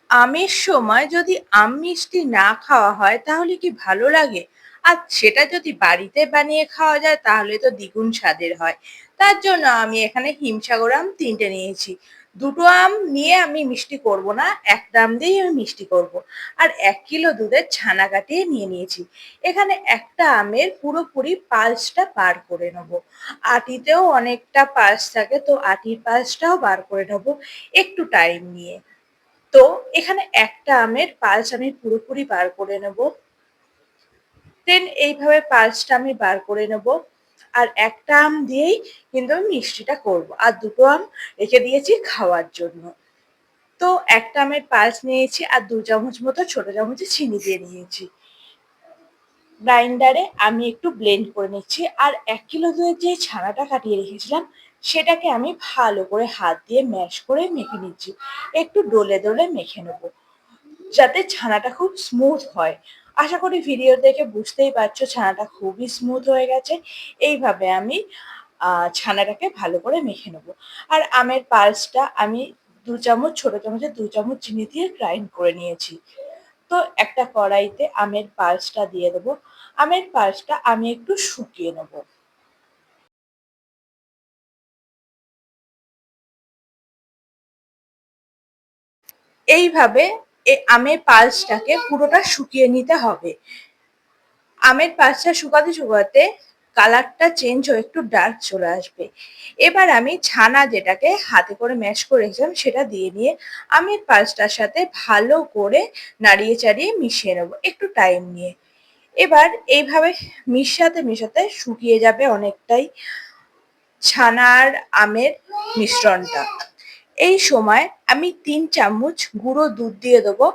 আমের সময় যদি আম মিষ্টি না খাওয়া হয় তাহলে কি ভালো লাগে? আর সেটা যদি বাড়িতে বানিয়ে খাওয়া যায় তাহলে তো দ্বিগুণ স্বাদের হয়। তার জন্য আমি এখানে হিমসাগর আম ৩ টে নিয়েছি। ২ টো আম নিয়ে আমি মিষ্টি করব না, একটা আম দিয়েই আমি মিষ্টি করব। আর ১ কিলো দুধের ছানা কাটিয়ে নিয়ে নিয়েছি। এখানে একটা আমের পুরোপুরি পাল্সটা বার করে নেব। আটিতেও অনেকটা পাল্স থাকে, তো আটির পাল্সটাও বার করে নেব একটু টাইম নিয়ে। তো এখানে একটা আমের পাল্স আমি পুরোপুরি বার করে নেব। দেন এইভাবে পাল্সটা আমি বার করে নেব। আর একটা আম দিয়েই কিন্তু আমি মিষ্টিটা করব। আর ২ টো আম রেখে দিয়েছি খাওয়ার জন্য। তো একটা আমের পাল্স নিয়েছি আর ২ চামচ মতো ছোট চামচে চিনি দিয়ে নিয়েছি। গ্রাইন্ডারে আমি একটু ব্লেন্ড করে নিচ্ছি। আর ১ কিলো দুধের যে ছানাটা কাটিয়ে রেখেছিলাম সেটাকে আমি ভালো করে হাত দিয়ে ম্যাশ করে মেখে নিচ্ছি। একটু ডলে, ডলে মেখে নেব। যাতে ছানাটা খুব স্মুথ হয়। আশা করি ভিডিও দেখে বুঝতেই পারছো ছানাটা খুবই স্মুথ হয়ে গেছে। এইভাবে আমি ছানাটাকে ভালো করে মেখে নেব। আর আমের পাল্সটা আমি ২ চামচ ছোট চামচে ২ চামচ চিনি দিয়ে গ্রাইন্ড করে নিয়েছি। তো একটা কড়াইতে আমের পাল্সটা দিয়ে দেবো। আমের পাল্সটা আমি একটু শুকিয়ে নেব। এইভাবে আমের পাল্সটাকে পুরোটা শুকিয়ে নিতে হবে। আমের পাল্পটা শুকাতে শুকাতে কালারটা চেঞ্জ হয়ে একটু ডার্ক চলে আসবে। এবার আমি ছানা যেটাকে হাতে করে ম্যাশ করে রেখেছিলাম সেটা দিয়ে দিয়ে আমের পাল্পটার সাথে ভালো করে নাড়িয়ে চাড়িয়ে মিশিয়ে নেবো একটু টাইম নিয়ে। এবার এইভাবে মিশাতে মিশাতে শুকিয়ে যাবে অনেকটাই ছানা আর আমের মিশ্রণটা। এই সময় আমি ৩ চামচ গুঁড়ো দুধ দিয়ে দেবো।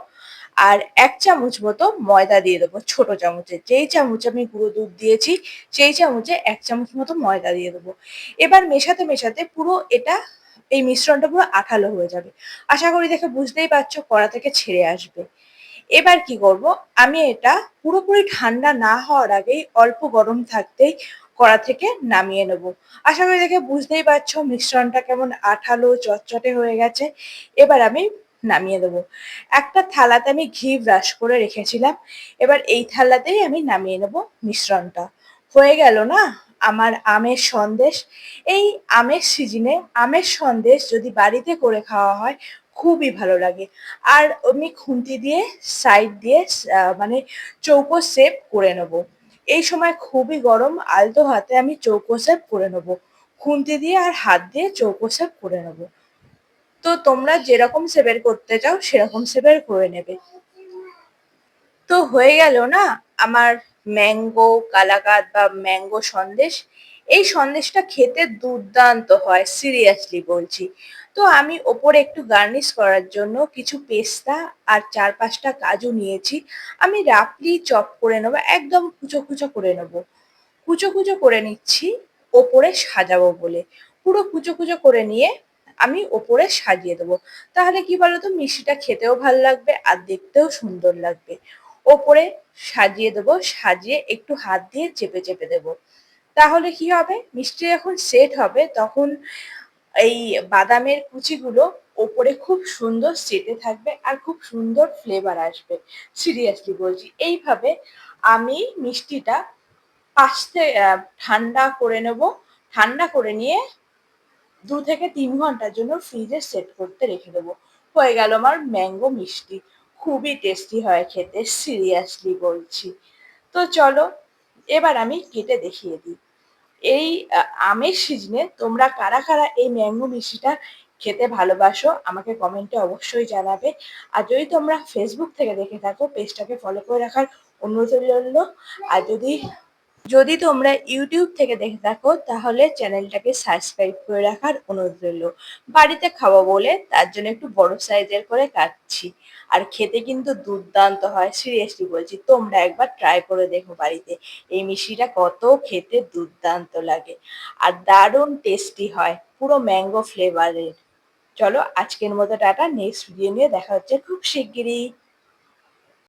আর ১ চামচ মতো ময়দা দিয়ে দেবো ছোট চামচে। যেই চামচে আমি গুঁড়ো দুধ দিয়েছি সেই চামচে ১ চামচ মতো ময়দা দিয়ে দেবো। এবার মেশাতে, মেশাতে পুরো এই মিশ্রণটা পুরো আঠালো হয়ে যাবে। আশা করি দেখে বুঝতেই পারছো কড়া থেকে ছেড়ে আসবে। এবার কি করব, আমি এটা পুরোপুরি ঠান্ডা না হওয়ার আগেই অল্প গরম থাকতেই কড়া থেকে নামিয়ে নেব। আশা করি দেখে বুঝতেই পারছো মিশ্রণটা কেমন আঠালো চটচটে হয়ে গেছে। এবার আমি নামিয়ে দেবো। একটা থালাতে আমি ঘি ব্রাশ করে রেখেছিলাম। এবার এই থালাতেই আমি নামিয়ে নেব মিশ্রণটা। হয়ে গেল না আমার আমের সন্দেশ। এই আমের সিজনে আমের সন্দেশ যদি বাড়িতে করে খাওয়া হয় খুবই ভালো লাগে। আর আমি খুন্তি দিয়ে সাইড দিয়ে মানে চৌকো শেপ করে নেব। এই সময় খুবই গরম, আলতো হাতে আমি চৌকো শেপ করে নেব। খুন্তি দিয়ে আর হাত দিয়ে চৌকো শেপ করে নেব। তো তোমরা যেরকম শেপের করতে চাও সেরকম শেপের করে নেবে। তো হয়ে গেল না আমার ম্যাঙ্গো কালাকাঁদ বা ম্যাঙ্গো সন্দেশ। এই সন্দেশটা খেতে দুর্দান্ত হয়, সিরিয়াসলি বলছি। তো আমি ওপরে একটু গার্নিশ করার জন্য কিছু পেস্তা আর ৪-৫টা কাজু নিয়েছি। আমি রাফলি চপ করে নেবো, একদম কুচো, কুচো করে নেবো। কুচো, কুচো করে নিচ্ছি ওপরে সাজাবো বলে। পুরো কুচো, কুচো করে নিয়ে আমি ওপরে সাজিয়ে দেবো। তাহলে কি বলতো মিষ্টিটা খেতেও ভাল লাগবে আর দেখতেও সুন্দর লাগবে। ওপরে সাজিয়ে দেবো, সাজিয়ে একটু হাত দিয়ে চেপে, চেপে দেবো। তাহলে কি হবে মিষ্টি যখন সেট হবে তখন এই বাদামের কুচিগুলো ওপরে খুব সুন্দর সেটে থাকবে আর খুব সুন্দর ফ্লেভার আসবে। সিরিয়াসলি বলছি। এইভাবে আমি মিষ্টিটা ঠান্ডা করে নেব। ঠান্ডা করে নিয়ে ২ থেকে ৩ ঘন্টার জন্য ফ্রিজে সেট করতে রেখে দেবো। হয়ে গেল আমার ম্যাঙ্গো মিষ্টি। খুবই টেস্টি হয় খেতে, সিরিয়াসলি বলছি। তো চলো এবার আমি কেটে দেখিয়ে দিই। এই আমের সিজনে তোমরা কারা, কারা এই ম্যাঙ্গো মিষ্টিটা খেতে ভালোবাসো আমাকে কমেন্টে অবশ্যই জানাবে। আর যদি তোমরা ফেসবুক থেকে দেখে থাকো পেজটাকে ফলো করে রাখার অনুরোধ রইল। আর যদি তোমরা ইউটিউব থেকে দেখে থাকো তাহলে চ্যানেলটাকে সাবস্ক্রাইব করে রাখার অনুরোধ রইল। বাড়িতে খাবো বলে তার জন্য একটু বড় সাইজের করে কাটছি। আর খেতে কিন্তু দুর্দান্ত হয়, সিরিয়াসলি বলছি। তোমরা একবার ট্রাই করে দেখো বাড়িতে। এই মিষ্টিটা কত খেতে দুর্দান্ত লাগে আর দারুণ টেস্টি হয়, পুরো ম্যাঙ্গো ফ্লেভারের। চলো আজকের মতো টাটা, নেক্সট ভিডিও নিয়ে দেখা হচ্ছে খুব শিগগিরই।